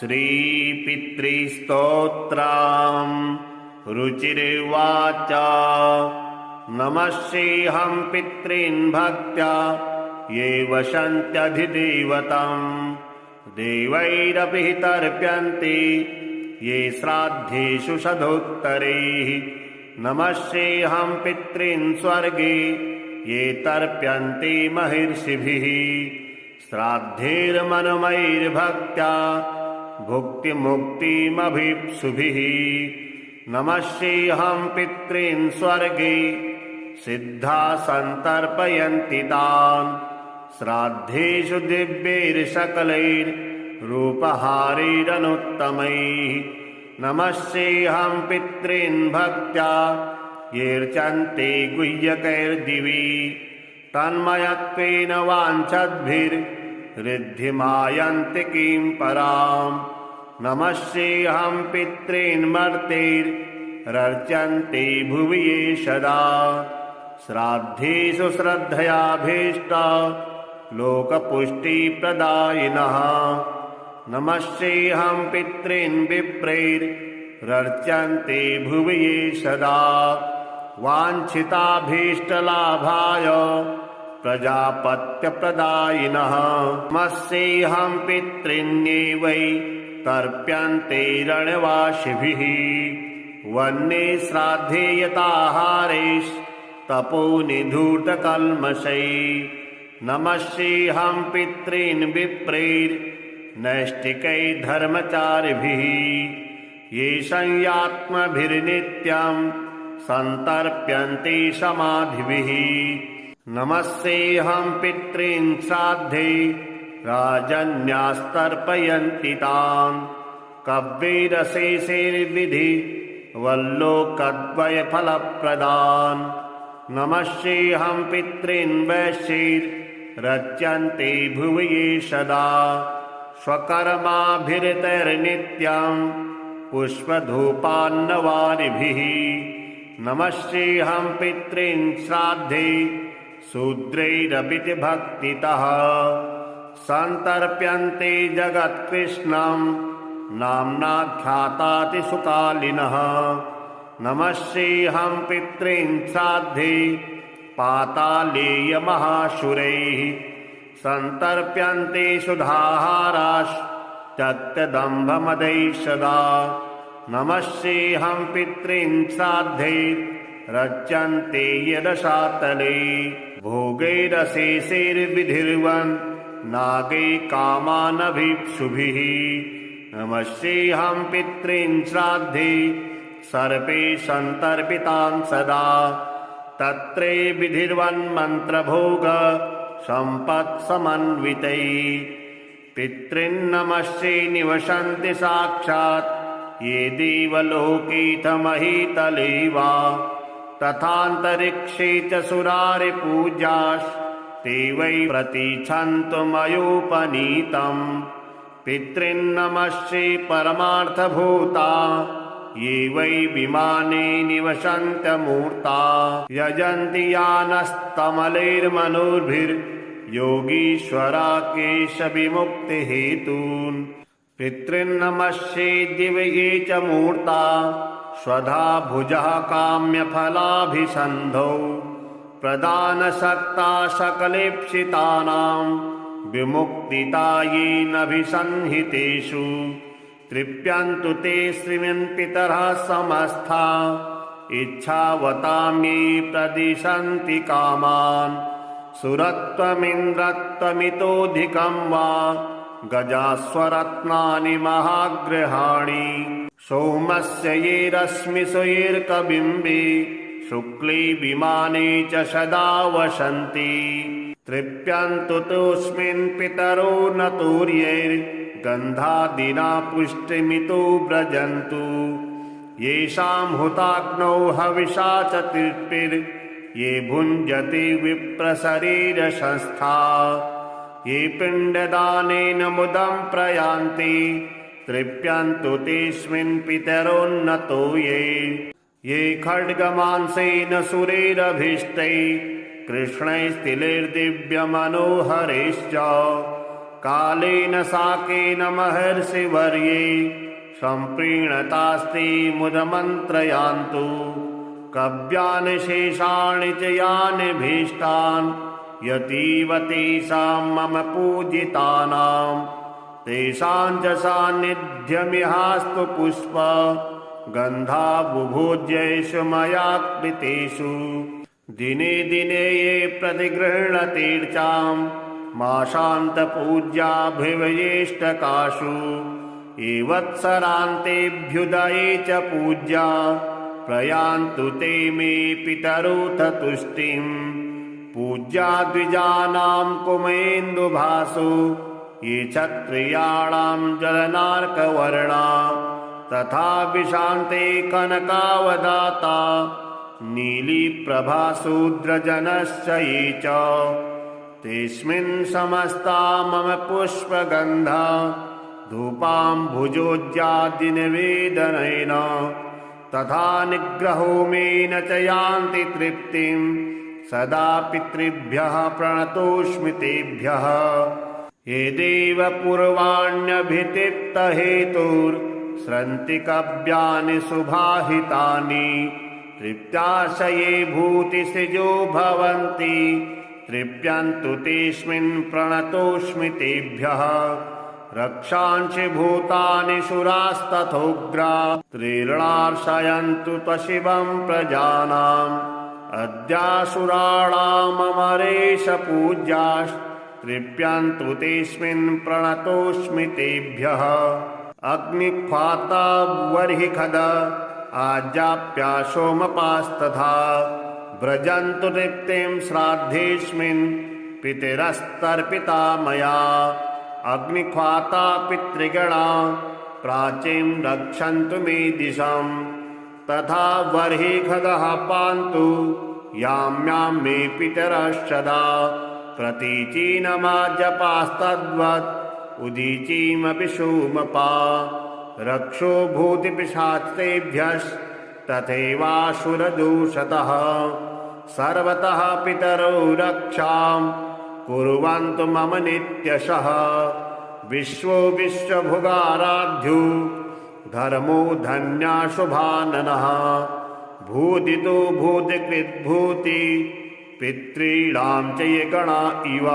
श्रीपितृस्तोत्रम् रुचिर्वाच। नमस्येऽहं पितॄन् भक्त्या ये वसन्त्यधिदेवतं। देवैरपि तर्प्यन्ते ये श्राद्धेषु सदोत्तरैः। नमस्येऽहं पितॄन् स्वर्गे ये तर्प्यन्ते महर्षिभिः। श्राद्धैर्मनुमैर्भक्त्या भुक्तिमुक्तिमभीप्सुभिः। नमस्येऽहं पितॄन् स्वर्गे सिद्धा सन्तर्पयन्ति तान्। श्राद्धेषु दिव्यैर्सकलैर्रूपहारैरनुत्तमैः। नमस्येऽहं पितॄन् भक्त्या येऽर्चन्ते गुह्यकैर्दिवि। तन्मयत्वेन वाञ्छद्भिर्ऋद्धिमायन्ति किं पराम्। नमस्येऽहं पितॄन् मर्त्यैरर्चन्ते भुवि ये सदा। श्राद्धेषु श्रद्धयाभीष्टा लोकपुष्टिप्रदायिनः। नमस्येऽहं पितॄन् विप्रैरर्चन्ते भुवि ये सदा। वाञ्छिताभीष्टलाभाय प्रजापत्यप्रदायिनः। नमस्येऽहं पितॄन्ये वै तर्प्यन्ते रणवासिभिः। वह्ने श्राद्धे यताहारैस्तपोनिधूतकल्मषैः। नमस्येऽहं पितॄन् विप्रैर्नैष्ठिकैर्धर्मचारिभिः। येषां यात्मभिर्नित्यं सन्तर्प्यन्ते समाधिभिः। नमस्येऽहं पितॄन् श्राद्धे राजन्यास्तर्पयन्ति तान्। कव्यैरशेषैर्विधि वल्लोकद्वयफलप्रदान्। नमस्येऽहं पितॄन् वैश्यैरर्चन्ते भुवि ये सदा। स्वकर्माभिरतैर्नित्यं पुष्पधूपान्नवारिभिः। नमस्येऽहं पितॄन् श्राद्धे शूद्रैरपि भक्तितः। सन्तर्प्यन्ते जगत्कृष्णं नाम्नाख्यातातिसुकालिनः। नमस्येऽहं पितॄन् श्राद्धे पातालेयमहासुरैः। सन्तर्प्यन्ते सुधाहाराश्चत्यदम्भमदैः सदा। नमस्येऽहं पितॄन् श्राद्धे रच्यन्ते यदशातले। भोगैरशेषैर्विधिर्वन् नागै कामानभीप्सुभिः। नमस्येऽहं पितॄन् श्राद्धे सर्पे सन्तर्पितान् सदा। तत्रे विधिर्वन्मन्त्रभोग सम्पत्समन्वितैः। पितॄन्नमस्ये निवसन्ति साक्षात् ये देवलोकेऽथ महीतले वा। तथान्तरिक्षे च सुरारिपूज्यास्ते वै प्रतीच्छन्तु मयोपनीतम्। पितॄन्नमस्ये परमार्थभूता ये वै विमाने निवसन्त्यमूर्ता। यजन्ति यानस्तमलैर्मनोभिर्योगीश्वरा केशविमुक्तिहेतून्। पितॄन्नमस्ये दिव्ये च मूर्ता स्वधा भुजः काम्यफलाभिसन्धौ। प्रदानसक्ता सकलेप्सितानां विमुक्तिता येनभिसंहितेषु। तृप्यन्तु ते श्रीमन्पितरः समस्ता इच्छावतां ये प्रदिशन्ति कामान्। सुरत्वमिन्द्रत्वमितोऽधिकं वा गजास्वरत्नानि महागृहाणि। सोमस्य ये रश्मिषु येऽर्कबिम्बे शुक्ले विमाने च सदा वसन्ति। तृप्यन्तु तोऽस्मिन् पितरो न तूर्यैर्गन्धादिना पुष्टिमितो व्रजन्तु। येषां हुताग्नौ हविषा च तृप्तिर्ये भुञ्जति विप्रशरीरसंस्था। ये पिण्डदानेन मुदं प्रयान्ति तृप्यन्तु तेऽस्मिन् पितरोन्नतो ये। ये खड्गमांसेन सुरैरभीष्टैः कृष्णैस्तिलैर्दिव्यमनोहरैश्च कालेन साकेन महर्षिवर्ये सम्प्रीणतास्ते मुदमन्त्रयान्तु कव्यानि शेषाणि च यानि भीष्टान् यतीव तेषां मम पूजितानां तेषां च सान्निध्यमिहास्तु पुष्प गन्धा बुभुज्येषु मया कृतेषु दिने दिने ये प्रतिगृह्णतीर्चां माशान्तपूज्याभिवयेष्टकाशु ये वत्सरान्तेऽभ्युदये च पूज्या प्रयान्तु ते मे पितरोऽथ तुष्टिम् पूज्या द्विजानां कुमेन्दुभासु ये क्षत्रियाणां जलनार्कवर्णा तथा विशान्ते कनकावदाता नीलिप्रभाशूद्रजनश्च ये च तेऽस्मिन् समस्ता मम पुष्पगन्धा धूपाम्भुजोज्जादिनिवेदनेन तथा निग्रहोमेन च यान्ति तृप्तिं सदा पितृभ्यः प्रणतोऽस्मि तेभ्यः ये देव पूर्वाण्यभितिप्तहेतुर्स्रन्ति कव्यानि सुभाहितानि तृप्त्याशये भूतिसृजो भवन्ति तृप्यन्तु तेऽस्मिन् प्रणतोऽस्मि तेभ्यः रक्षांसि भूतानि सुरास्तथोग्रा त्रीर्णार्षयन्तु त्वशिवं प्रजानाम् अद्यासुराणाममरेश पूज्यास्तृप्यन्तु तेऽस्मिन् प्रणतोऽस्मि तेभ्यः अग्निख्वाता वर्हिखद आजाप्या सोमपास्तथा व्रजन्तु तृप्तिं श्राद्धेऽस्मिन् पितरस्तर्पिता मया अग्निख्वाता पितृगणा प्राचीं रक्षन्तु मे दिशम् तथा वर्हिखदः पान्तु याम्यां मे पितरश्चदा प्रतीचीनमाजपास्तद्वत् उदीचीमपि सोमपा रक्षो भूतिपिशाचेभ्यस्तथैवासुरदूषतः सर्वतः पितरो रक्षां कुर्वन्तु मम नित्यशः विश्वो विश्वभुगाराध्यो धर्मो धन्याशुभाननः भूदितो भूतिकृद्भूति पितॄणां च ये गणा इव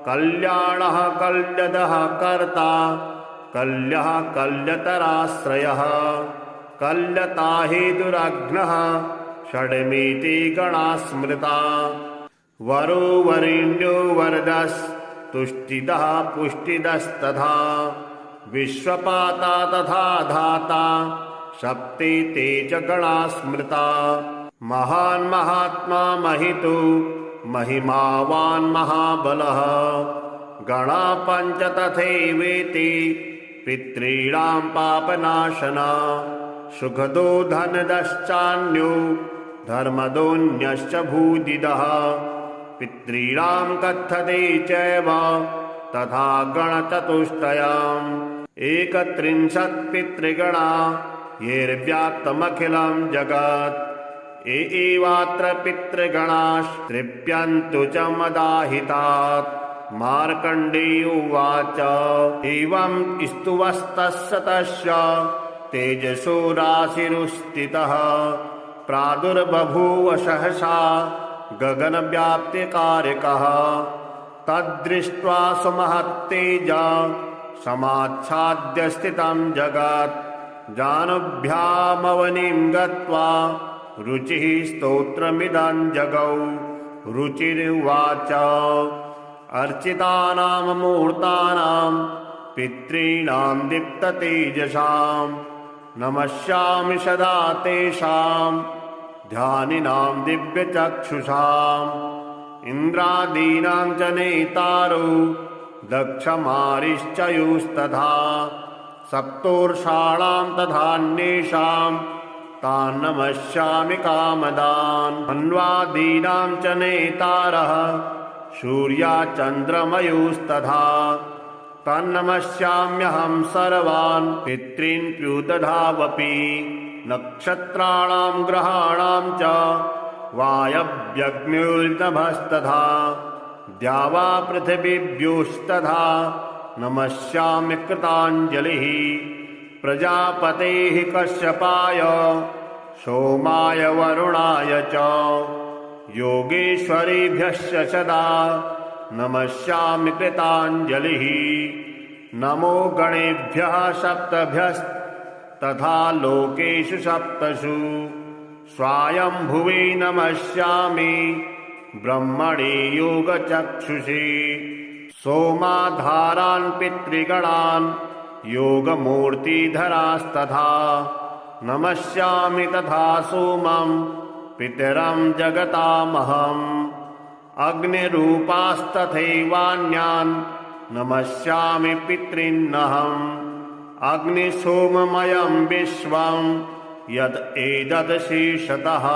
कल्याणः कल्यदः कर्ता कल्यः कल्यतराश्रयः कल्यता हेतुरग्नः षड्मेते गणा स्मृता वरो वरेण्यो वरदस्तुष्टिदः पुष्टिदस्तथा विश्वपाता तथा धाता सप्ते ते च गणा स्मृता महान् महात्मा महितो महिमावान् महाबलः गणा पञ्च तथैवेति पितॄणां पापनाशना सुखदो धनदश्चान्यो धर्मदोऽन्यश्च भूदिदः पितॄणां कथ्यते चैव तथा गणचतुष्टयाम् 31 पितृगणा येर्व्याप्तमखिलं जगत् एवात्र पितृगणास्तृप्यन्तु च मदाहितात् मार्कण्डेय उवाच एवं स्तुवस्तस्य तस्य तेजसो राशिरुस्थितः प्रादुर्बभूव सहसा गगनव्याप्तिकारकः तद्दृष्ट्वा सुमहत्तेजा समाच्छाद्य स्थितं जगत् जानुभ्यामवनिं गत्वा रुचिः स्तोत्रमिदं जगौ रुचिरुवाच अर्चितानां मूर्तानां पितॄणां दीप्ततेजसां नमस्यामि सदा तेषां ध्यानिनां दिव्यचक्षुषाम् इन्द्रादीनां च नेतारो दक्षमारिश्चयुस्तथा सप्तोर्षाणां तथान्येषां तान् नमस्यामि कामदान् अन्वादीनां च नेतारः सूर्याचन्द्रमयुस्तथा तन्नमस्याम्यहं सर्वान् पितॄन् प्युदधावपि नक्षत्राणां ग्रहाणां च वायव्यग्निर्नभस्तथा द्यावा पृथिवीभ्योस्तथा नमस्यामि कृताञ्जलिः प्रजापतेः कश्यपाय सोमाय वरुणाय च योगेश्वरेभ्यश्च सदा नमस्यामि कृताञ्जलिः नमो गणेभ्यः सप्तभ्यस्तथा लोकेषु सप्तसु स्वायंभुवे नमस्यामि ब्रह्मणे योगचक्षुषे सोमाधारान् पितृगणान् योगमूर्तिधरास्तथा नमस्यामि तथा सोमं पितरं जगतामहम् अग्निरूपास्तथैवान्यान् नमस्यामि पितॄन्नहम् अग्निसोममयं विश्वं यद् एतदशेषतः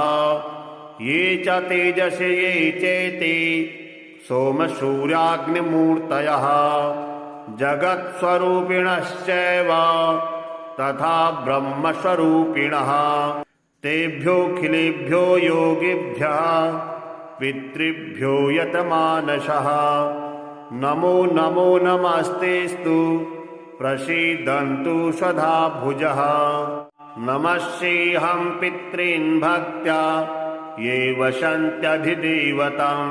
ये च तेजसे ये चेति सोमसूर्याग्निमूर्तयः जगत्स्वरूपिणश्चैव तथा ब्रह्मस्वरूपिणः तेभ्योऽखिलेभ्यो योगिभ्यः पितृभ्यो यतमानसः नमो नमो नमस्तेस्तु प्रसीदन्तु सदा भुजः नमस्येऽहं पितॄन् भक्त्या ये वसन्त्यधिदेवतम्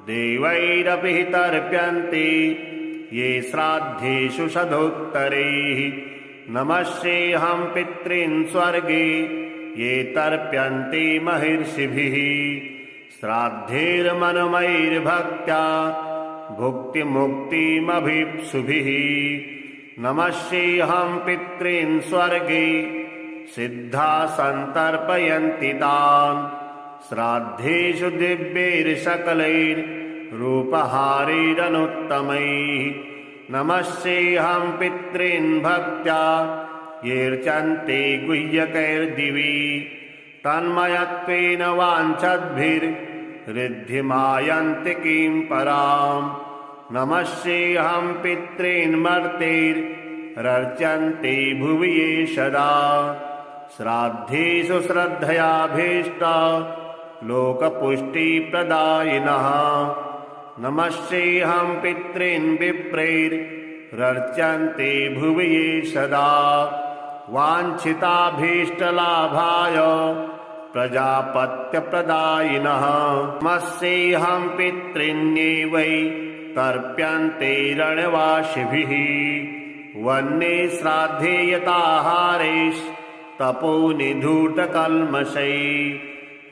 देवैरपि तर्प्यन्ते ये श्राद्धेषु सदोत्तरैः नमस्येऽहं पितॄन् स्वर्गे ये तर्प्यन्ते महर्षिभिः श्राद्धैर्मनुमैर्भक्त्या भुक्तिमुक्तिमभीप्सुभिः नमस्येऽहं पितॄन् स्वर्गे सिद्धा सन्तर्पयन्ति तान् श्राद्धेषु दिव्यैर्सकलैर्रूपहारैरनुत्तमैः नमस्येऽहं पितॄन् भक्त्या येऽर्चन्ते गुह्यकैर्दिवि तन्मयत्वेन वाञ्छद्भिर्ऋद्धिमायन्ति किं पराम् नमस्येऽहं पितॄन् मर्त्यैरर्चन्ते भुवि ये सदा श्राद्धेषु श्रद्धयाभीष्टा लोकपुष्टिप्रदायिनः नमस्येऽहं पितॄन् विप्रैरर्चन्ते भुवि ये सदा वाञ्छिताभीष्टलाभाय प्रजापत्यप्रदायिनः नमस्येऽहं पितॄन्ये तर्प्यन्ते रणवासिभिः वह्ने श्राद्धे यताहारैस्तपोनिधूतकल्मषैः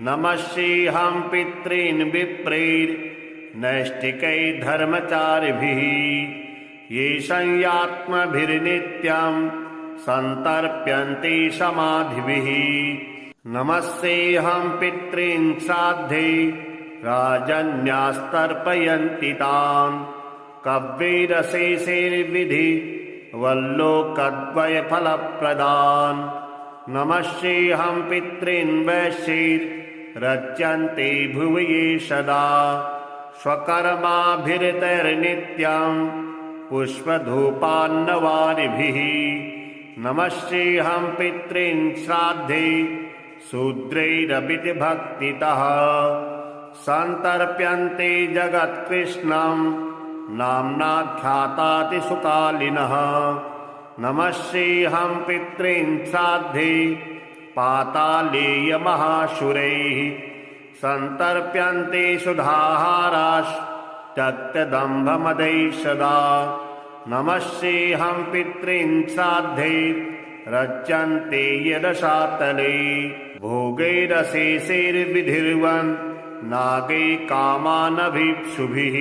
नमस्येऽहं पितॄन् विप्रैर्नैष्ठिकैर्धर्मचारिभिः ये संयात्मभिर्नित्यं सन्तर्प्यन्ते समाधिभिः नमस्येऽहं पितॄन् श्राद्धे राजन्यास्तर्पयन्ति तान् कव्यैरशेषैर्विधि वल्लोकद्वयफलप्रदान् नमस्येऽहं पितॄन् वैश्यैरर्चन्ते भुवि ये सदा स्वकर्माभिरतैर्नित्यं पुष्पधूपान्नवारिभिः नमस्येऽहं पितॄन् श्राद्धे शूद्रैरपि भक्तितः सन्तर्प्यन्ते जगत्कृष्णं नाम्नाख्यातातिसुकालिनः नमस्येऽहं पितॄन् श्राद्धे पातालेयमहासुरैः सन्तर्प्यन्ते सुधाहाराश्चत्यदम्भमदैः सदा नमस्येऽहं पितॄन् श्राद्धे रच्यन्ते यदशातले भोगैरशेषैर्विधिर्वन् नागै कामानभीप्सुभिः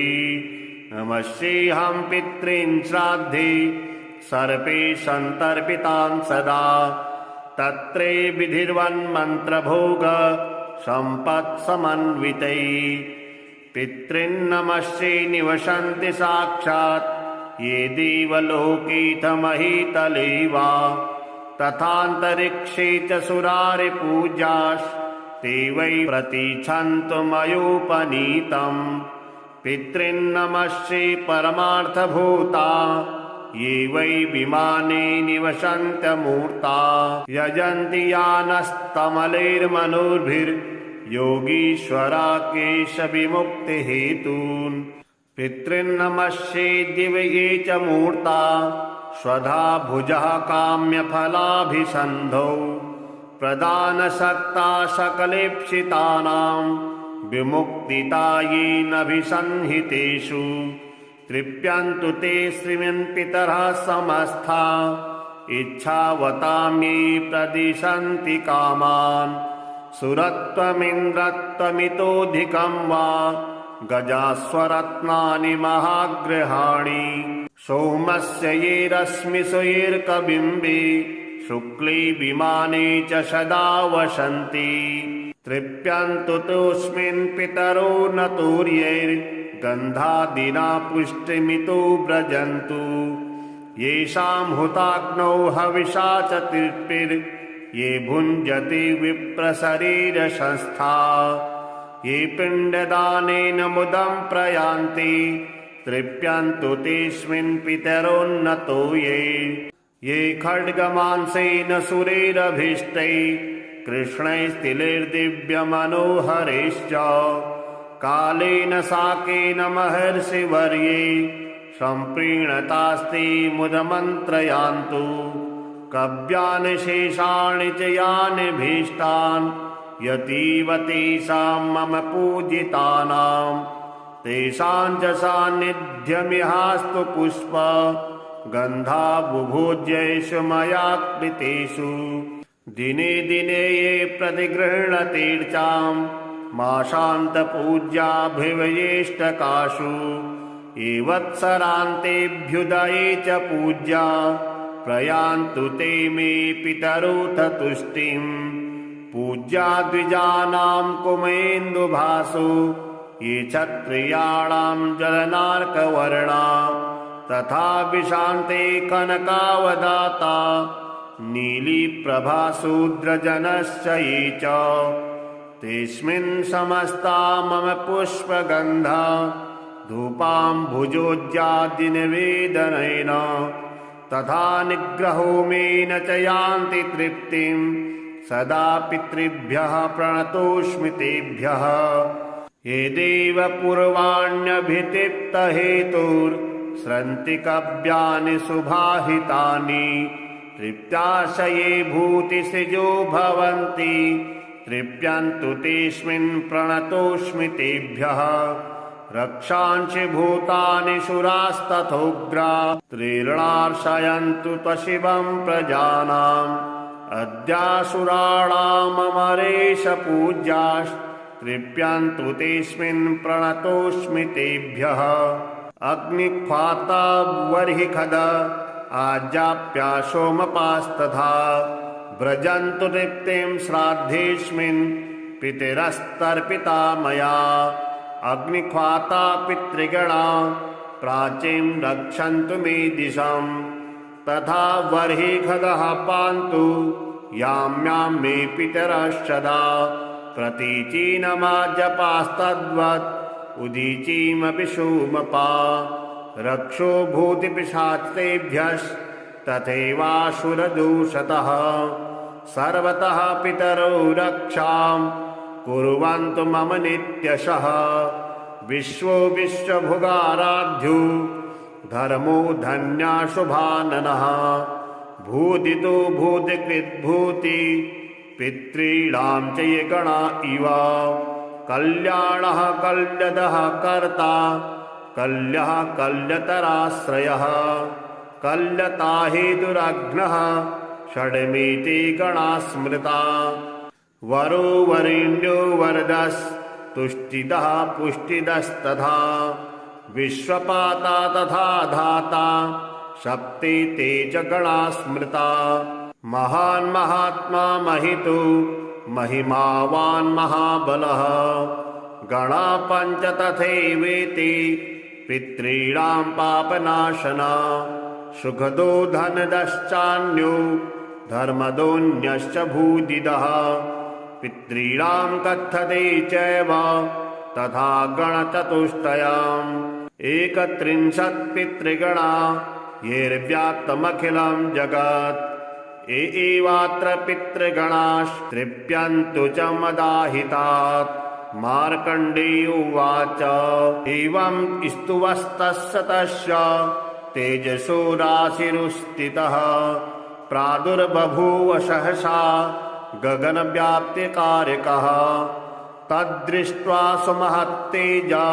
नमस्येऽहं पितॄन् श्राद्धे सर्पे सन्तर्पितान् सदा तत्रे विधिर्वन्मन्त्रभोग सम्पत्समन्वितैः पितॄन्नमस्ये निवसन्ति साक्षात् ये देवलोकेऽथमहीतले वा तथान्तरिक्षे च सुरारिपूजास्ते वै प्रतीच्छन्तु मयोपनीतम् पितॄन्नमस्ये परमार्थभूता ये वै विमाने निवसन्त्यमूर्ता यजन्ति यानस्तमलैर्मनोर्भिर्योगीश्वरा केशविमुक्तिहेतून् पितॄन्नमस्ये दिव्ये च मूर्ता स्वधा भुजः काम्यफलाभिसन्धौ प्रदानसक्ता सकलेप्सितानां विमुक्तिता येनभिसंहितेषु तृप्यन्तु ते श्रीमन्पितरः समस्ता इच्छावतां ये प्रदिशन्ति कामान् सुरत्वमिन्द्रत्वमितोऽधिकं वा गजास्वरत्नानि महागृहाणि सोमस्य ये रश्मिषु येर्कबिम्बे शुक्ले विमाने च सदा वसन्ति तृप्यन्तु तोऽस्मिन् पितरो न तूर्यैर्गन्धादिना पुष्टिमितो व्रजन्तु येषां हुताग्नौ हविषा च तृप्तिर्ये भुञ्जति विप्रशरीरसंस्था ये पिण्डदानेन मुदं प्रयान्ति तृप्यन्तु तेऽस्मिन् पितरोन्नतो ये खड्गमांसेन सुरैरभीष्टैः कृष्णैस्तिलैर्दिव्यमनोहरैश्च कालेन साकेन महर्षिवर्ये सम्प्रीणतास्ते मुदमन्त्रयान्तु कव्यानि शेषाणि च यानि भीष्टान् यतीव तेषां मम पूजितानां तेषां च सान्निध्यमिहास्तु पुष्प गन्धा बुभोज्येषु मया कृतेषु दिने दिने ये प्रतिगृह्णतीर्चां मासान्तपूज्याभिवयेष्टकाशु ये वत्सरान्तेऽभ्युदये च पूज्या प्रयान्तु ते मे पितरोऽथ तुष्टिम् पूज्या द्विजानां कुमेन्दुभासु ये क्षत्रियाणां जलनार्कवर्णा तथा विशान्ते कनकावदाता नीलीप्रभाशूद्रजनश्च ये च तेऽस्मिन् समस्ता मम पुष्पगन्धा धूपाम्भुजोज्जादिनिवेदनेन तथा निग्रहोमेन च यान्ति तृप्तिं सदा पितृभ्यः प्रणतोऽस्मि तेभ्यः ये देव पूर्वाण्यभितिप्तहेतुर्स्रन्ति कव्यानि सुभाहितानि तृप्त्याशये भूतिसृजो भवन्ति तृप्यन्तु तेऽस्मिन् प्रणतोऽस्मि तेभ्यः रक्षांसि भूतानि सुरास्तथोग्रा त्रीर्णार्षयन्तु त्वशिवं प्रजानाम् अद्यासुराणाममरेश पूज्यास्तृप्यन्तु तेऽस्मिन् प्रणतोऽस्मि तेभ्यः अग्निख्वाता वर्हिखद आजाप्या सोमपास्तथा व्रजन्तु तृप्तिं श्राद्धेऽस्मिन् पितरस्तर्पिता मया अग्निख्वाता पितृगणा प्राचीं रक्षन्तु मे दिशम् तथा वर्हिखदः पान्तु याम्यां मे पितरश्चदा प्रतीचीनमाजपास्तद्वत् उदीचीमपि सोमपा रक्षो भूतिपिशाचेभ्यस्तथैवासुरदूषतः सर्वतः पितरो रक्षां कुर्वन्तु मम नित्यशः विश्वो विश्वभुगाराध्यो धर्मो धन्या शुभाननः भूदितो भूतिकृद्भूति पितॄणां च ये गणा इव कल्याणः कल्यदः कर्ता कल्यः कल्यतराश्रयः कल्यता हेतुरग्नः षड्मेते गणा स्मृता वरो वरेण्यो वरदस्तुष्टिदः पुष्टिदस्तथा विश्वपाता तथा धाता सप्ते ते च गणा स्मृता महान् महात्मा महितो महिमावान् महाबलः गणा पञ्च तथैवेति पितॄणां पापनाशना सुखदो धनदश्चान्यो धर्मदोऽन्यश्च भूदिदः पितॄणां कथ्यते चैव तथा गणचतुष्टयाम् 31 पितृगणा येर्व्याप्तमखिलं जगत् एवात्र पितृगणास्तृप्यन्तु च मदाहितात् मार्कण्डेय उवाच एवं स्तुवस्तस्य तस्य तेजसो राशिरुस्थितः प्रादुर्बभूव सहसा गगनव्याप्तिकारकः तद्दृष्ट्वा सुमहत्तेजा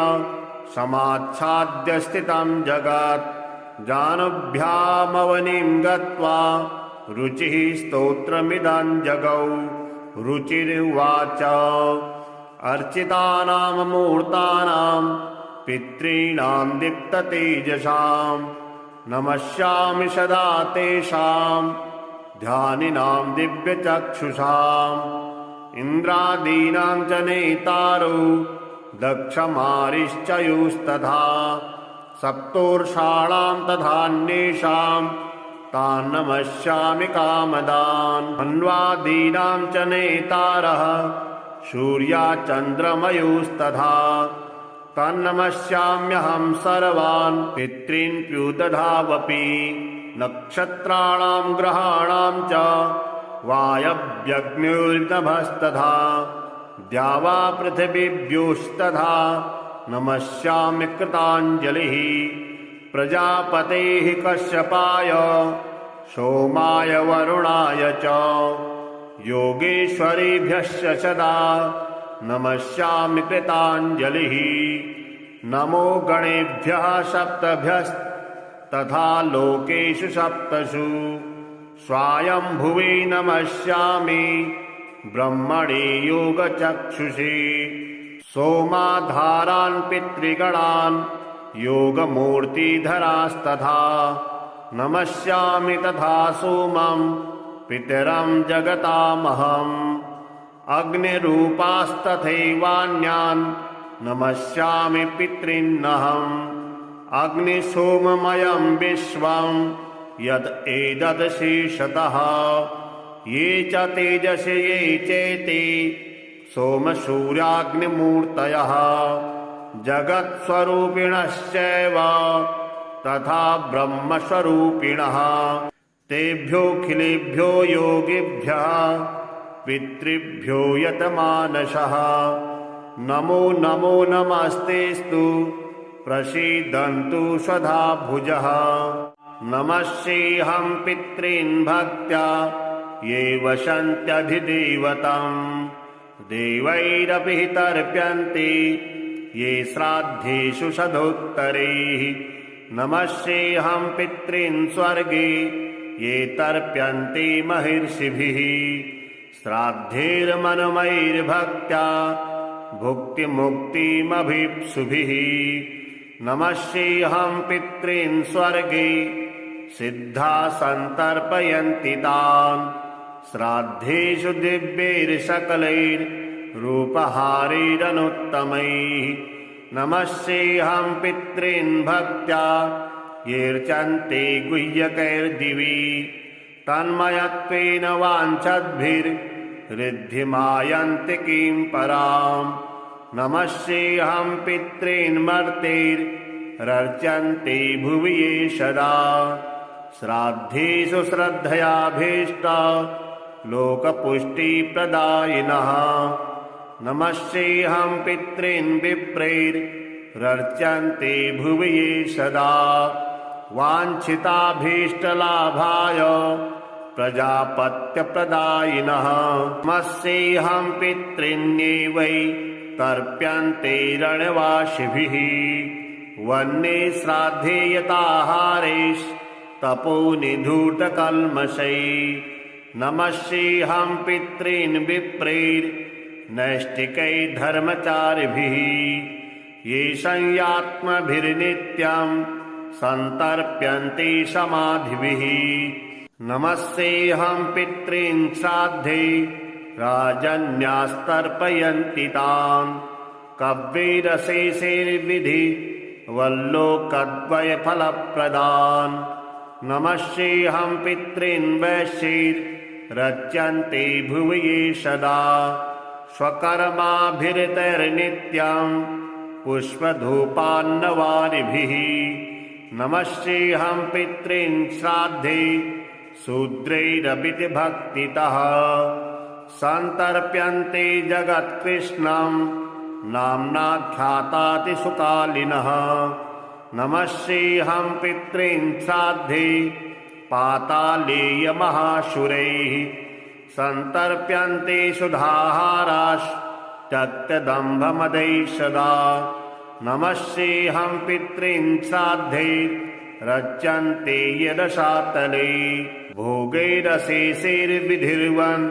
समाच्छाद्य स्थितं जगत् जानुभ्यामवनिं गत्वा रुचिः स्तोत्रमिदं जगौ रुचिरुवाच अर्चितानां मूर्तानां पितॄणां दीप्ततेजसां नमस्यामि सदा तेषां ध्यानिनां दिव्यचक्षुषाम् इन्द्रादीनां च नेतारो दक्षमारिश्चयुस्तथा सप्तोर्षाणां तथान्येषां तान् नमस्यामि कामदान् अन्वादीनां च नेतारः सूर्याचन्द्रमयुस्तथा तन्नमस्याम्यहं सर्वान् पितॄन् प्युदधावपि नक्षत्राणां ग्रहाणां च वायव्यग्निर्नभस्तथा द्यावा पृथिवीभ्योस्तथा नमस्यामि कृताञ्जलिः प्रजापतेः कश्यपाय सोमाय वरुणाय च योगेश्वरेभ्यश्च सदा नमस्यामि कृताञ्जलिः नमो गणेभ्यः सप्तभ्यस्तथा लोकेषु सप्तसु स्वायंभुवे नमस्यामि ब्रह्मणे योगचक्षुषे सोमाधारान् पितृगणान् योगमूर्तिधरास्तथा नमस्यामि तथा सोमं पितरं जगतामहम् अग्निरूपास्तथैवान्यान् नमस्यामि पितॄन्नहम् अग्निसोममयं विश्वं यद् एतदशेषतः ये च तेजसे ये चेति सोमसूर्याग्निमूर्तयः जगत्स्वरूपिणश्चैव तथा ब्रह्मस्वरूपिणः तेभ्योऽखिलेभ्यो योगिभ्यः पितृभ्यो यतमानसः नमो नमो नमस्तेस्तु प्रसीदन्तु सदा भुजः नमस्येऽहं पितॄन् भक्त्या ये वसन्त्यधिदेवतम् देवैरपि तर्प्यन्ते ये श्राद्धेषु सदोत्तरैः नमस्येऽहं पितॄन् स्वर्गे ये तर्प्यन्ते महर्षिभिः श्राद्धैर्मनुमैर्भक्त्या भुक्तिमुक्तिमभीप्सुभिः नमस्येऽहं पितॄन् स्वर्गे सिद्धा सन्तर्पयन्ति तान् श्राद्धेषु दिव्यैर्सकलैर्रूपहारैरनुत्तमैः नमस्येऽहं पितॄन् भक्त्या येऽर्चन्ते गुह्यकैर्दिवि तन्मयत्वेन वाञ्छद्भिर्ऋद्धिमायन्ति किं पराम् नमस्येऽहं पितॄन् मर्त्यैर्रर्चन्ते भुवि ये सदा श्राद्धेषु श्रद्धयाभीष्टा लोकपुष्टिप्रदायिनः नमस्येऽहं पितॄन् विप्रैर्रर्चन्ते भुवि ये सदा वाञ्छिताभीष्टलाभाय प्रजापत्यप्रदायिनः नमस्येऽहं पितॄन्ये तर्प्यन्ते रणवासिभिः वन्ये श्राद्धे यताहारेस्तपोनिधूतकल्मषैः नमस्येऽहं पितॄन् विप्रैर्नैष्टिकैः धर्मचारिभिः ये संयात्मभिर्नित्यं सन्तर्प्यन्ते समाधिभिः नमस्येऽहं पितॄन् श्राद्धे राजन्यास्तर्पयन्ति तान् कव्यैरशेषैर्विधि वल्लोकद्वयफलप्रदान् नमस्येऽहं पितॄन् वैश्यैर्रच्यन्ते भुवि ये सदा स्वकर्माभिरतैर्नित्यं पुष्पधूपान्नवारिभिः नमस्येऽहं पितॄन् श्राद्धे शूद्रैरपि भक्तितः सन्तर्प्यन्ते जगत्कृष्णं नाम्नाख्यातातिसुकालिनः नमस्येऽहं पितॄन् श्राद्धे पातालेयमहाशुरैः सन्तर्प्यन्ते सुधाहाराश्चत्यदम्भमदैः सदा नमस्येऽहं पितॄन् श्राद्धे रच्यन्ते यदशातले भोगैरशेषैर्विधिर्वन्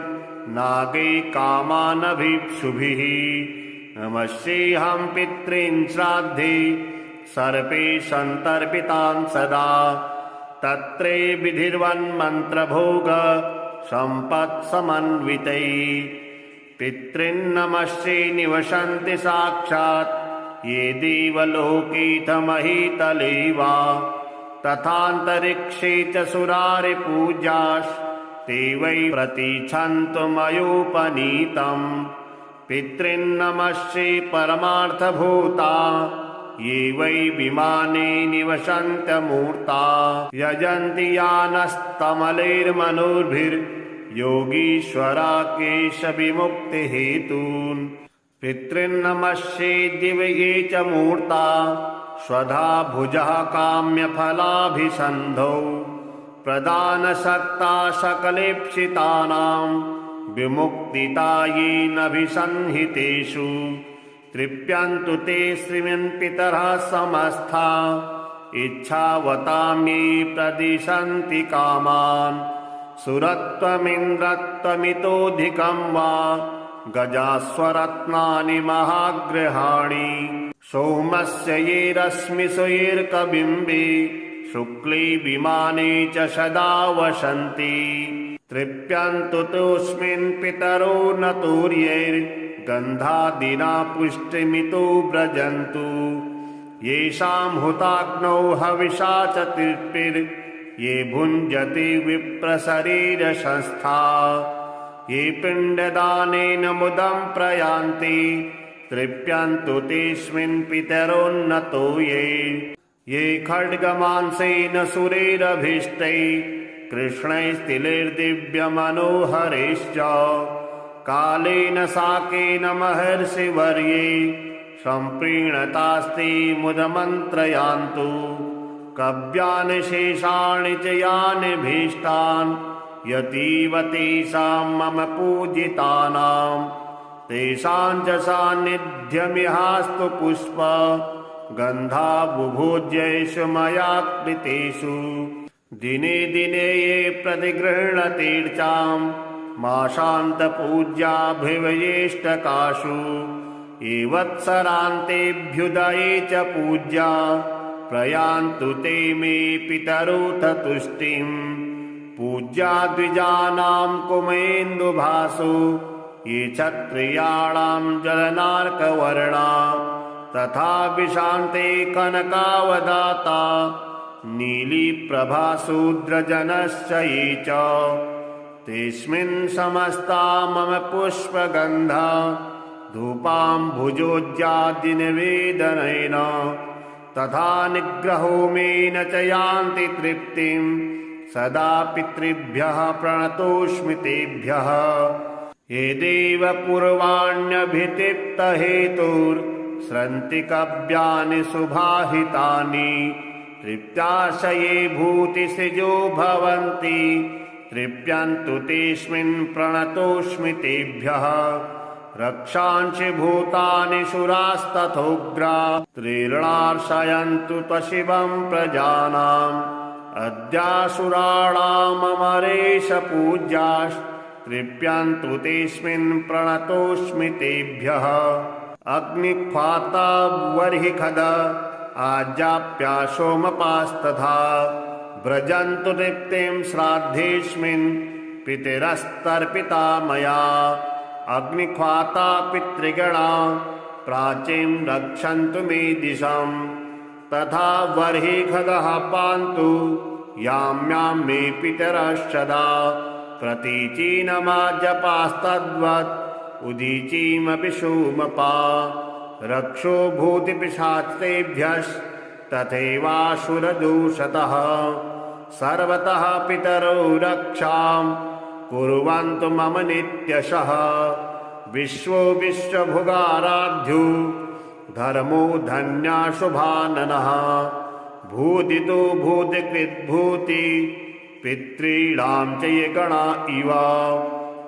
नागै कामानभिप्सुभिः नमस्येऽहं पितॄन् श्राद्धे सर्पे सन्तर्पितान् सदा तत्रे विधिर्वन्मन्त्रभोग सम्पत्समन्वितैः पितॄन्नमस्ये निवसन्ति साक्षात् ये देवलोकेऽथ वा तथान्तरिक्षे च सुरारिपूजास्ते वै प्रतीच्छन्तु मयोपनीतम् पितॄन्नमस्ये परमार्थभूता ये वै विमाने निवसन्त्यमूर्ता यजन्ति यानस्तमलैर्मनोभिर्योगीश्वरा केशविमुक्तिहेतून् पितॄन्नमस्ये दिव्ये च मूर्ता स्वधा भुजः काम्यफलाभिसन्धौ प्रदानसक्ता सकलेप्सितानां विमुक्तिता येनभिसंहितेषु तृप्यन्तु ते श्रीमन्पितरः समस्ता इच्छावतां ये प्रदिशन्ति कामान् सुरत्वमिन्द्रत्वमितोऽधिकं वा गजास्वरत्नानि महागृहाणि सोमस्य ये रश्मिसुयैर्कबिम्बे शुक्ले विमाने च सदा वसन्ति तृप्यन्तु तोऽस्मिन् पितरो न तूर्यैर्गन्धादिना पुष्टिमितो व्रजन्तु येषां हुताग्नौ हविषा च तृप्तिर्ये भुञ्जति विप्रशरीरसंस्था ये पिण्डदानेन मुदं प्रयान्ति तृप्यन्तु तेऽस्मिन् पितरोन्नतो ये खड्गमांसेन सुरैरभीष्टैः कृष्णैस्तिलैर्दिव्यमनोहरैश्च कालेन साकेन महर्षिवर्ये सम्प्रीणतास्ते मुदमन्त्रयान्तु कव्यानि शेषाणि च यानि भीष्टान् यतीव तेषां मम पूजितानां तेषां च सान्निध्यमिहास्तु पुष्प गन्धा बुभोज्येषु मया कृतेषु दिने दिने ये प्रतिगृह्णतीर्चां माशान्तपूज्याभिवयेष्टकाशु ये वत्सरान्तेऽभ्युदये च पूज्या प्रयान्तु ते मे पितरोऽथ तुष्टिम् पूज्या द्विजानां कुमेन्दुभासु ये क्षत्रियाणां जलनार्कवर्णा तथा विशान्ते कनकावदाता नीलीप्रभाशूद्रजनश्च ये च तेऽस्मिन् समस्ता मम पुष्पगन्धा धूपाम्भुजोज्जादिनिवेदनेन तथा निग्रहोमेन च यान्ति तृप्तिम् सदा पितृभ्यः प्रणतोऽस्मि तेभ्यः ये देव पूर्वाण्यभितिप्तहेतुर्स्रन्ति कव्यानि सुभाहितानि तृप्त्याशये भूतिसृजो भवन्ति तृप्यन्तु तेऽस्मिन् प्रणतोऽस्मि तेभ्यः रक्षांसि भूतानि सुरास्तथोग्रा त्रीर्णार्षयन्तु त्वशिवं प्रजानाम् अद्यासुराणाममरेश पूज्यास्तृप्यन्तु तेऽस्मिन् प्रणतोऽस्मि तेभ्यः अग्निख्वाता वर्हिखद आज्याप्या सोमपास्तथा व्रजन्तु तृप्तिं श्राद्धेऽस्मिन् पितरस्तर्पिता मया अग्निख्वाता पितृगणा प्राचीं रक्षन्तु मे दिशम् तथा वर्हिखगः पान्तु याम्यां मे पितरश्चदा प्रतीचीनमाजपास्तद्वत् उदीचीमपि सोमपा रक्षो भूतिपिशाचेभ्यस्तथैवासुरदूषतः सर्वतः पितरो रक्षां कुर्वन्तु मम नित्यशः विश्वो विश्वभुगाराध्यो धर्मो धन्याशुभाननः भूदितो भूतिकृद्भूति पितॄणां च ये गणा इव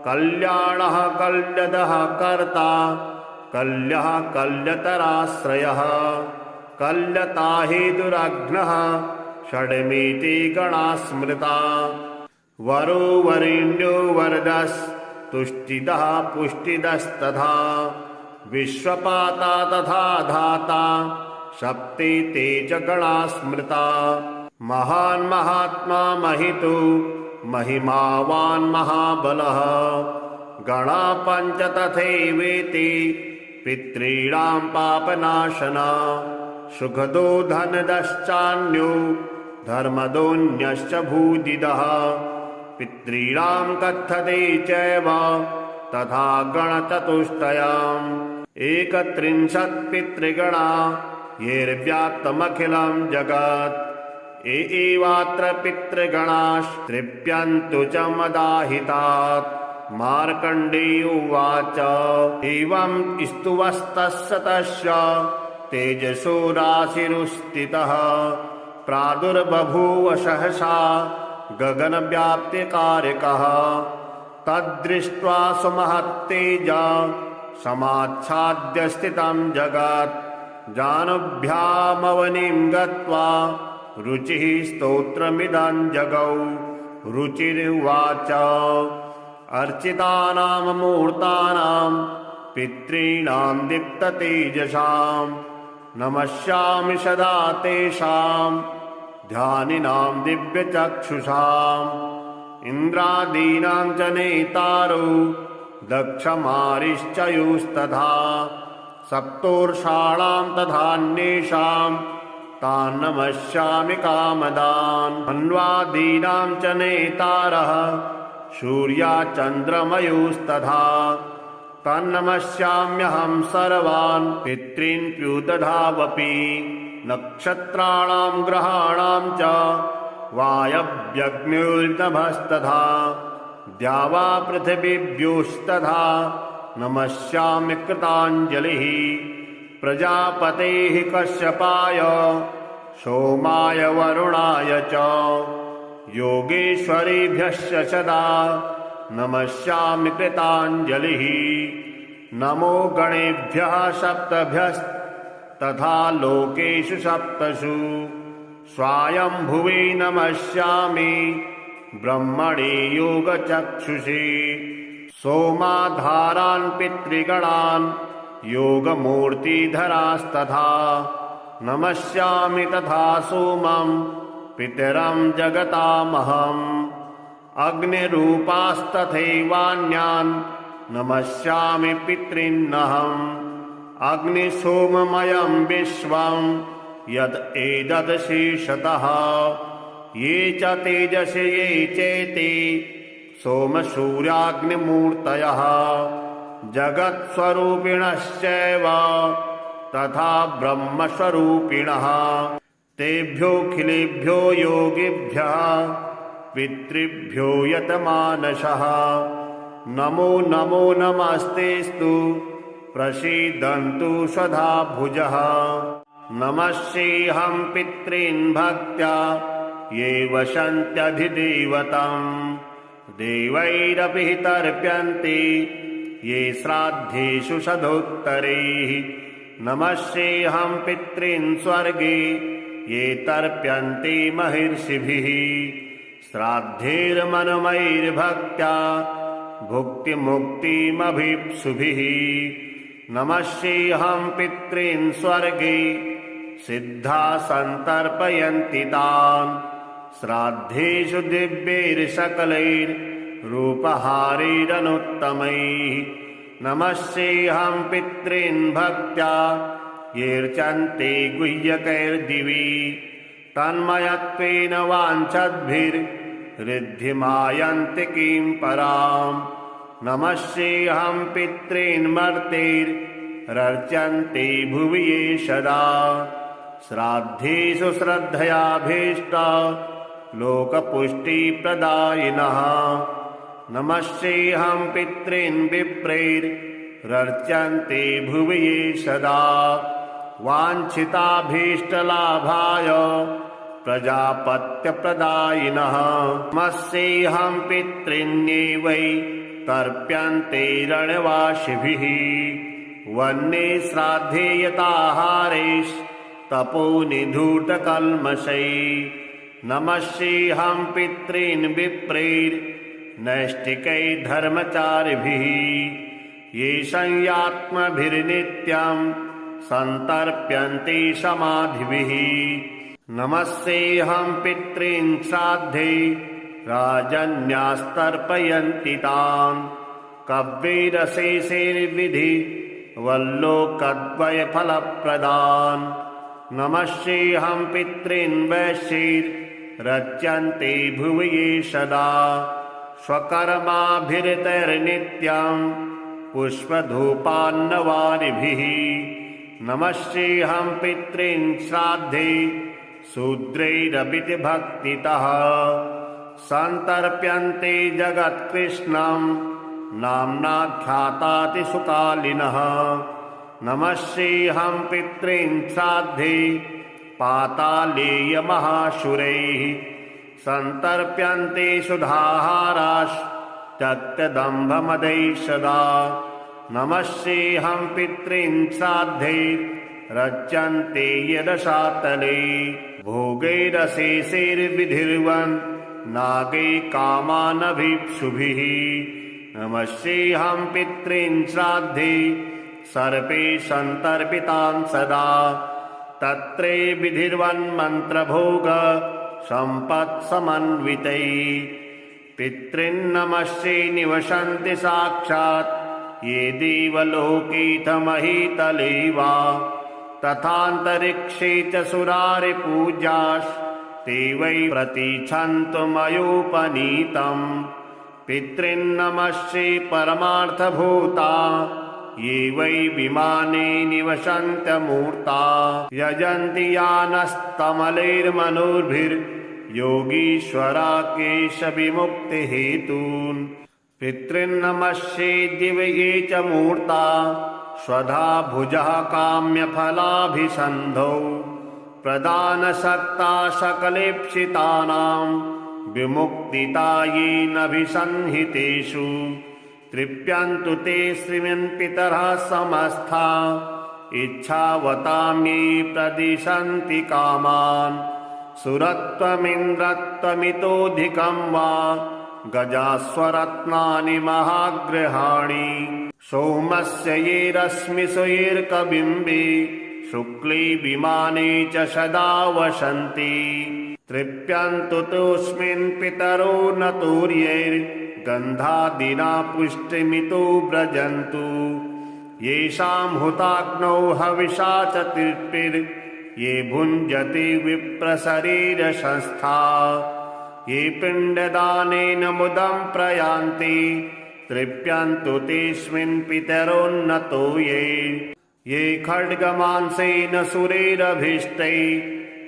कल्याणः कल्यदः कर्ता कल्यः कल्यतराश्रयः कल्यता हेतुरघ्नः षड्मीति गणा स्मृता वरो वरेण्यो वरदस्तुष्टिदः पुष्टिदस्तथा विश्वपाता तथा धाता सप्ते ते च गणा स्मृता महान् महात्मा महितो महिमावान् महाबलः गणा पञ्च तथैवेति पितॄणां पापनाशना सुखदो धनदश्चान्यो धर्मदोऽन्यश्च भूदिदः पितॄणां कथ्यते चैव तथा गणचतुष्टयम् 31 पितृगणा येर्व्याप्तमखिलं जगत् एवात्र पितृगणास्तृप्यन्तु च मदाहितात् मार्कण्डेय उवाच एवं स्तुवस्तस्य तस्य तेजसो राशिरुस्थितः प्रादुर्बभूव सहसा गगनव्याप्तिकारकः तद्दृष्ट्वा सुमहत्तेजा समाच्छाद्य स्थितं जगत् जानुभ्यामवनिं गत्वा रुचिः स्तोत्रमिदं जगौ रुचिरुवाच अर्चितानां मूर्तानां पितॄणां दीप्ततेजसां नमस्यामि सदा तेषां ध्यानिनां दिव्यचक्षुषाम् इन्द्रादीनां च नेतारो दक्षमारिश्चयुस्तथा सप्तोर्षाणां तथान्येषां तान् नमस्यामि कामदान् अन्वादीनां च नेतारः सूर्याचन्द्रमयुस्तथा तन्नमस्याम्यहं सर्वान् पितॄन् प्युदधावपि नक्षत्राणां ग्रहाणां च वायव्यग्निर्नभस्तथा द्यावा पृथिवीभ्योस्तथा नमस्यामि कृताञ्जलिः प्रजापतेः कश्यपाय सोमाय वरुणाय च योगेश्वरेभ्यश्च सदा नमस्यामि कृताञ्जलिः नमो गणेभ्यः सप्तभ्यस्तथा लोकेषु सप्तसु स्वायम्भुवे नमस्यामि ब्रह्मणे योगचक्षुषे सोमाधारान् पितृगणान् योगमूर्तिधरास्तथा नमस्यामि तथा सोमं पितरं जगतामहम् अग्निरूपास्तथैवान्यान् नमस्यामि पितॄन्नहम् अग्निसोममयं विश्वं यद् एतदशेषतः ये च तेजसि ये चेति सोमसूर्याग्निमूर्तयः जगत्स्वरूपिणश्चैव तथा ब्रह्मस्वरूपिणः तेभ्योऽखिलेभ्यो योगिभ्यः पितृभ्यो यतमानसः नमो नमो नमस्तेस्तु प्रसीदन्तु सदा भुजः नमस्येऽहं पितॄन् भक्त्या ये वसन्त्यधिदेवतम् देवैरपि तर्प्यन्ते ये श्राद्धेषु सदोत्तरैः नमस्येऽहं पितॄन् स्वर्गे ये तर्प्यन्ते महर्षिभिः श्राद्धैर्मनुमैर्भक्त्या भुक्तिमुक्तिमभीप्सुभिः नमस्येऽहं पितॄन् स्वर्गे सिद्धा सन्तर्पयन्ति तान् श्राद्धेषु दिव्यैर्सकलैर्रूपहारैरनुत्तमैः नमस्येऽहं पितॄन् भक्त्या येऽर्चन्ते गुह्यकैर्दिवि तन्मयत्वेन वाञ्छद्भिर्ऋद्धिमायन्तिकीं पराम् नमस्येऽहं पितॄन् मर्त्यैर्रर्चन्ते भुवि ये सदा श्राद्धेषु श्रद्धयाभीष्ट लोकपुष्टिप्रदायिनः नमस्येऽहं पितॄन् विप्रैर् रर्च्यन्ते भुवि ये सदा वाञ्छिताभीष्टलाभाय प्रजापत्यप्रदायिनः नमस्तेऽहं पितॄन्ये वै तर्प्यन्ते रणवासिभिः वन्ये श्राद्धे यताहारेस्तपोनिधूतकल्मषै नमस्तेऽहं पितॄन् विप्रैर्नैष्ठिकैः धर्मचारिभिः ये संयात्मभिर्नित्यं सन्तर्प्यन्ते समाधिभिः नमस्तेऽहं पितॄन् श्राद्धे राजन्यास्तर्पयन्ति तान् कव्यैरशेषैर्विधि वल्लोकद्वयफलप्रदान् नमस्तेऽहं पितॄन् वैश्यैर्रच्यन्ते भुवि ये सदा स्वकर्माभिरतैर्नित्यं पुष्पधूपान्नवारिभिः नमस्तेऽहं पितॄन् श्राद्धे शूद्रैरपिति भक्तितः सन्तर्प्यन्ते जगत्कृष्णं नाम्नाख्यातातिसुकालिनः नमस्तेऽहं पितॄन् श्राद्धे पातालेयमहाशुरैः सन्तर्प्यन्ते सुधाहाराश्चक्तदम्भमदैः सदा नमस्तेऽहं पितॄन् श्राद्धे रच्यन्ते यदशातले भोगैरशेषैर्विधिर्वन् नागै कामानभिप्सुभिः नमस्तेऽहं पितॄन् श्राद्धे सर्पे सन्तर्पितान् सदा तत्रे विधिर्वन्मन्त्रभोग सम्पत्समन्वितैः पितॄन्नमस्ते निवसन्ति साक्षात् ये देवलोकेऽथ महीतले वा तथान्तरिक्षे च सुरारिपूज्यास्ते वै प्रतीच्छन्तु मयोपनीतम् पितॄन्नमस्ते परमार्थभूता ये वै विमाने निवसन्तमूर्ता यजन्ति यानस्तमलैर्मनोभिर्योगीश्वरा केशविमुक्तिहेतून् पितॄन्नमस्ते दिव्ये च मूर्ता स्वधा भुजः काम्यफलाभिसन्धौ प्रदानसक्ता सकलेप्सितानां विमुक्तिता येनभिसंहितेषु तृप्यन्तु ते श्रीमन्पितरः समस्ता इच्छावतां ये प्रदिशन्ति कामान् सुरत्वमिन्द्रत्वमितोऽधिकं वा गजास्वरत्नानि महागृहाणि सोमस्य ये रश्मिषु येऽर्कबिम्बे शुक्ले विमाने च सदा वसन्ति तृप्यन्तु तोऽस्मिन् पितरो न तूर्यैर्गन्धादिना पुष्टिमितो व्रजन्तु येषां हुताग्नौ हविषा च तृप्तिर्ये भुञ्जति विप्रशरीरसंस्था ये पिण्डदानेन मुदं प्रयान्ति तृप्यन्तु तेऽस्मिन् पितरोन्नतो ये खड्गमांसेन सुरैरभीष्टैः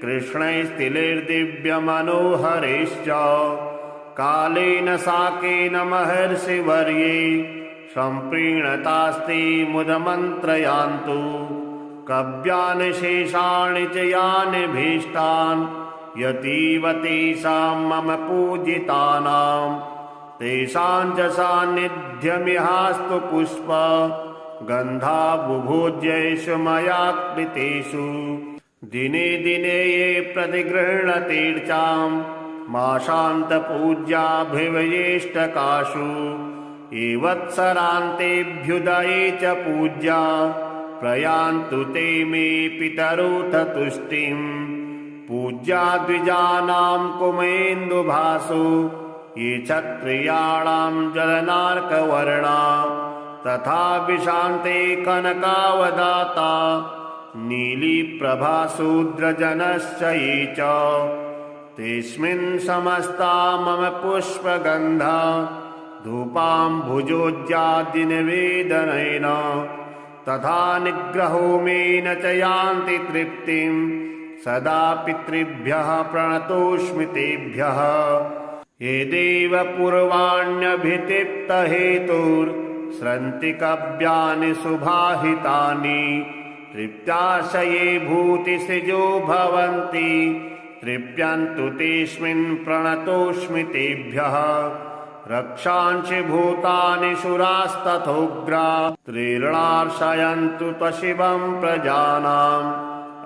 कृष्णैस्तिलैर्दिव्यमनोहरैश्च कालेन साकेन महर्षिवर्ये सम्प्रीणतास्ते मुदमन्त्रयान्तु कव्यानि शेषाणि च यानि भीष्टान् यतीव तेषां मम पूजितानां तेषां च सान्निध्यमिहास्तु पुष्प गन्धा बुभोज्येषु मया कृतेषु दिने दिने ये प्रतिगृह्णतीर्चां मासान्तपूज्याभिवयेष्टकाशु ये वत्सरान्तेऽभ्युदये च पूज्या प्रयान्तु ते मे पितरोऽथ तुष्टिम् पूज्या द्विजानां कुमेन्दुभासु ये क्षत्रियाणां जलनार्कवर्णा तथा विशान्ते कनकावदाता नीलीप्रभाशूद्रजनश्च ये च तेऽस्मिन् समस्ता मम पुष्पगन्धा धूपाम्भुजोज्जादिनिवेदनेन तथा निग्रहोमेन च यान्ति तृप्तिं सदा पितृभ्यः प्रणतोऽस्मि तेभ्यः ये देव पूर्वाण्यभितिप्तहेतुर् स्रन्ति कव्यानि सुभाषितानि तृप्त्याशये भूतिसृजो भवन्ति तृप्यन्तु तेऽस्मिन् प्रणतोऽस्मि तेभ्यः रक्षांसि भूतानि सुरास्तथोग्रा त्रीर्णार्षयन्तु त्वशिवं प्रजानाम्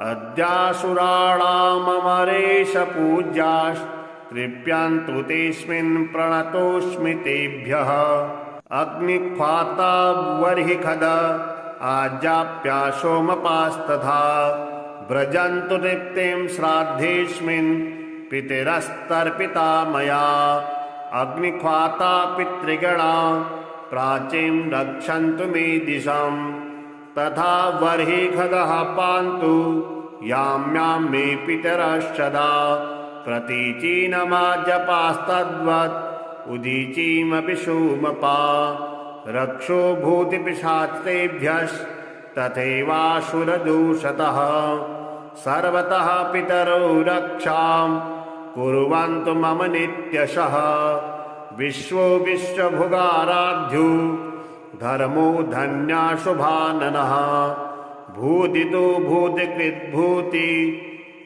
अद्यासुराणाममरेश पूज्यास्तृप्यन्तु तेऽस्मिन् प्रणतोऽस्मि तेभ्यः अग्निख्वाता वर्हिखद आजाप्या सोमपास्तथा व्रजन्तु तृप्तिं श्राद्धेऽस्मिन् पितरस्तर्पिता मया अग्निख्वाता पितृगणा प्राचीं रक्षन्तु मे दिशम् तथा वर्हिखदः पान्तु याम्यां मे पितरश्चदा प्रतीचीनमाजपास्तद्वत् उदीचीमपि सोमपा रक्षो भूतिपिशाचेभ्यस्तथैवासुरदूषतः सर्वतः पितरो रक्षां कुर्वन्तु मम नित्यशः विश्वो विश्वभुगाराध्यो धर्मो धन्या शुभाननः भूदितो भूतिकृद्भूति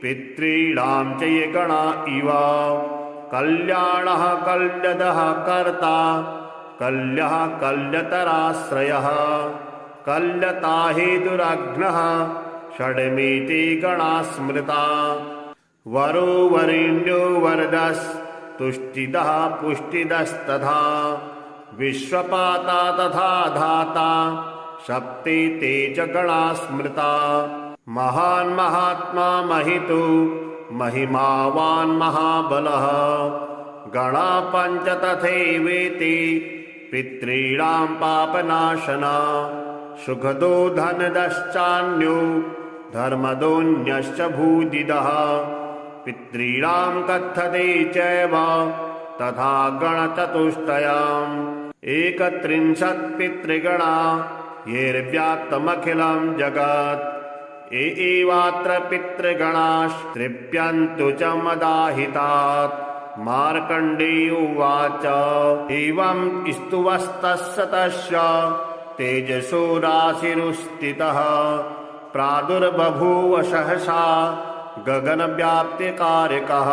पितॄणां च ये गणा इव कल्याणः कल्यदः कर्ता कल्यः कल्यतराश्रयः कल्यता हेतुरघ्नः षड्मीति गणा स्मृता वरो वरेण्यो वरदस्तुष्टिदः पुष्टिदस्तथा विश्वपाता तथा धाता सप्ते ते च गणा स्मृता महान् महात्मा महितो महिमावान् महाबलः गणा पञ्च तथैवेति पितॄणां पापनाशना सुखदो धनदश्चान्यो धर्मदोऽन्यश्च भूदिदः पितॄणां कथ्यते चैव तथा गणचतुष्टयम् 31 पितृगणा येर्व्याप्तमखिलं जगत् एवात्र पितृगणास्तृप्यन्तु च मदाहितात् मार्कण्डेय उवाच एवं स्तुवस्तस्य तस्य तेजसो राशिरुस्थितः प्रादुर्बभूव सहसा गगनव्याप्तिकारकः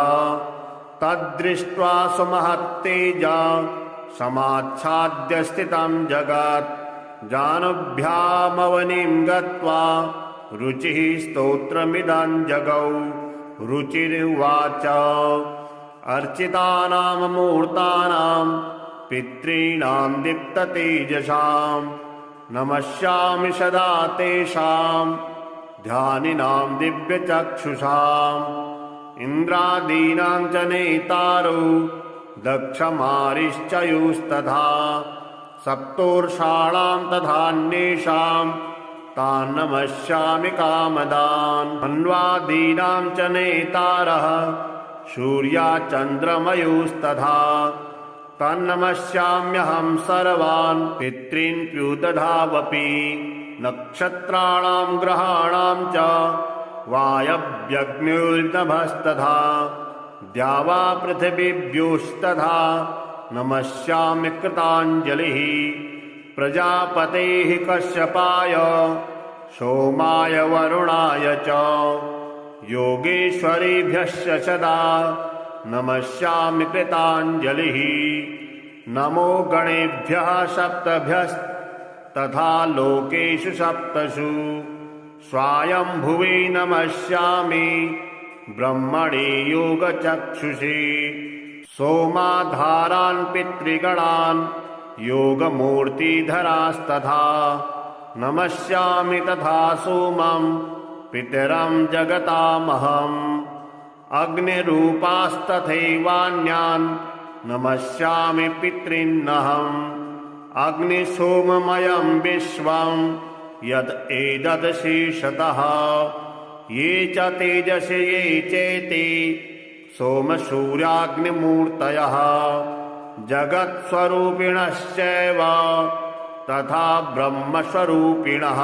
तद्दृष्ट्वा सुमहत्तेजा समाच्छाद्य स्थितं जगत् जानुभ्यामवनिं गत्वा रुचिः स्तोत्रमिदं जगौ रुचिरुवाच अर्चितानां मूर्तानां पितॄणां दीप्ततेजसां नमस्यामि सदा तेषां ध्यानिनां दिव्यचक्षुषाम् इन्द्रादीनां च नेतारो दक्षमारिश्चयुस्तथा सप्तोर्षाणां तथान्येषां तान् नमस्यामि कामदान् मन्वादीनां च नेतारः सूर्याचन्द्रमयुस्तथा तन्नमस्याम्यहं सर्वान् पितॄन् प्युदधावपि नक्षत्राणां ग्रहाणां च वायव्यग्निर्नभस्तथा द्यावा पृथिवीभ्योस्तथा नमस्यामि कृताञ्जलिः प्रजापतेः कश्यपाय सोमाय वरुणाय च योगेश्वरेभ्यश्च सदा नमस्यामि कृताञ्जलिः नमो गणेभ्यः सप्तभ्यस्तथा लोकेषु सप्तसु स्वायंभुवे नमस्यामि ब्रह्मणे योगचक्षुषे सोमाधारान् पितृगणान् योगमूर्तिधरास्तथा नमस्यामि तथा सोमं पितरं जगतामहम् अग्निरूपास्तथैवान्यान् नमस्यामि पितॄन्नहम् अग्निसोममयं विश्वं यद् एतदशेषतः ये च तेजसि ये चेति सोमसूर्याग्निमूर्तयः जगत्स्वरूपिणश्चैव तथा ब्रह्मस्वरूपिणः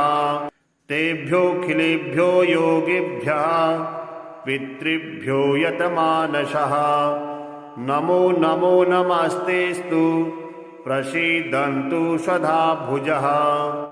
तेभ्योऽखिलेभ्यो योगिभ्यः पितृभ्यो यतमानसः नमो नमो नमस्तेस्तु प्रसीदन्तु स्वधा भुजः।